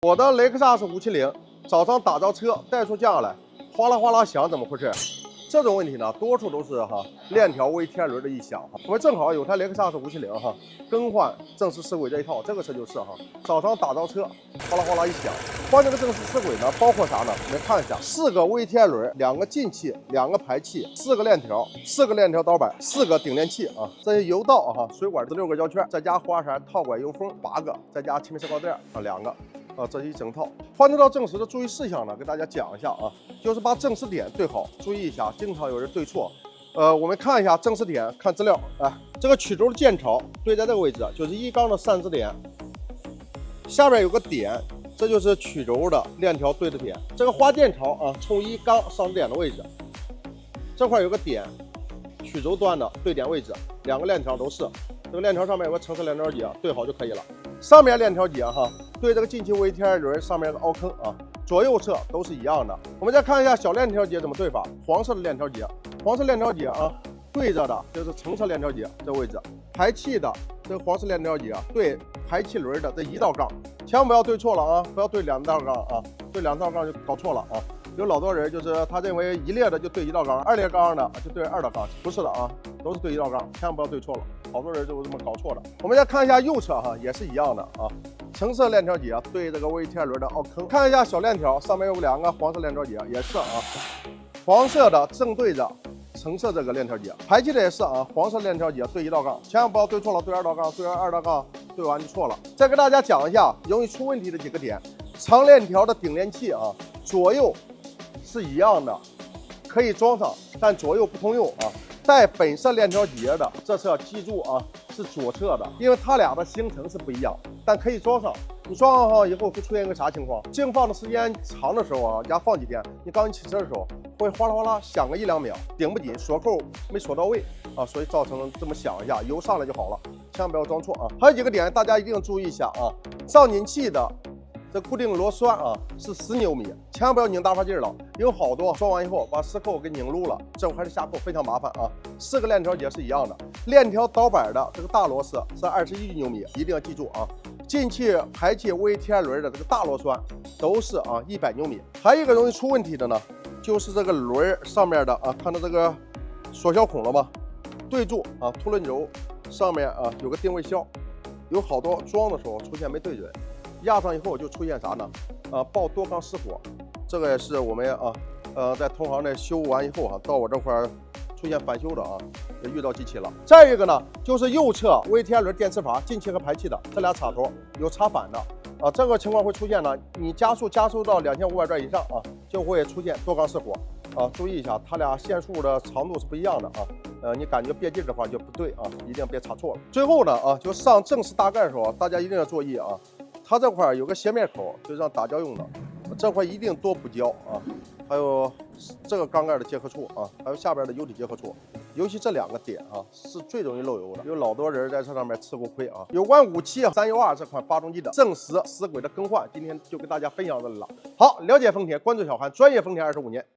我的雷克萨斯570早上打着车带出家来，哗啦哗啦响，怎么回事？这种问题呢，多数都是链条微天轮的异响。我们正好有台雷克萨斯570更换正时丝轨这一套，这个车就是早上打着车，哗啦哗啦一响。换这个正时丝轨呢，包括啥呢？我们看一下，4个微天轮，2个进气，2个排气，4个链条，4个链条导板，4个顶链器啊，这些油道水管16个胶圈，再加花绳、套管、油封8个，再加气门摄高垫2个。这是一整套。换车到正时的注意事项呢，给大家讲一下啊，就是把正时点对好，注意一下，经常有人对错。我们看一下正时点，看资料啊，这个曲轴的剑槽对在这个位置，就是1缸的散支点，下面有个点，这就是曲轴的链条对的点。这个花剑槽啊，冲1缸上支点的位置，这块有个点，曲轴端的对点位置，2个链条都是。这个链条上面有个橙色链条节，对好就可以了。上面链条节对这个进气微天轮上面有个凹坑啊，左右侧都是一样的。我们再看一下小链条节怎么对法，黄色的链条节，黄色链条节对着的就是橙色链条节这位置，排气的这个黄色链条节对排气轮的这1道杠，千万不要对错了啊，不要对2道杠啊，对2道杠就搞错了啊。有老多人就是他认为1列的就对1道杠，2列杠的就对2道杠，不是的啊，都是对1道杠，千万不要对错了。好多人就这么搞错了。我们再看一下右侧也是一样的啊，橙色链条节对这个微天轮的凹坑。看一下小链条上面有2个黄色链条节，也是黄色的正对着橙色这个链条节，排气的也是黄色链条节对1道杠，千万不要对错了，对2道杠，对2道杠对完就错了。再给大家讲一下容易出问题的几个点，长链条的顶链器左右是一样的，可以装上，但左右不通用带本色链条节的这侧记住是左侧的，因为它俩的行程是不一样，但可以装上。你装上以后会出现一个啥情况？静放的时间长的时候压放几天，你刚一起车的时候会哗啦哗啦响个1、2秒，顶不紧，锁扣没锁到位所以造成这么响一下，油上来就好了，千万不要装错还有几个点大家一定注意一下上紧气的这固定螺栓是10牛米，千万不要拧大发劲了，有好多装完以后把丝扣给拧撸了，这还是下扣非常麻烦4个链条节是一样的，链条导板的这个大螺丝是21牛米，一定要记住进气排气微天轮的这个大螺栓都是100牛米。还有一个容易出问题的呢，就是这个轮上面的看到这个锁销孔了吗？对住凸轮轴上面有个定位销，有好多装的时候出现没对准。压上以后就出现啥呢？爆多缸失火，这个也是我们在同行内修完以后到我这块出现返修的也遇到机器了。再一个呢，就是右侧微天轮电磁阀进气和排气的这俩插头有插反的这个情况会出现呢，你加速到2500转以上就会出现多缸失火注意一下，它俩线束的长度是不一样的你感觉别劲的话就不对一定别插错了。最后呢就上正时大盖的时候，大家一定要注意它这块有个斜面口，就是让打胶用的，这块一定多补胶还有这个缸盖的结合处还有下边的油体结合处，尤其这2个点是最容易漏油的，有老多人在这上面吃过亏有关57312这款发动机的正时丝轨的更换，今天就跟大家分享到这里了。好，了解丰田，关注小韩，专业丰田25年。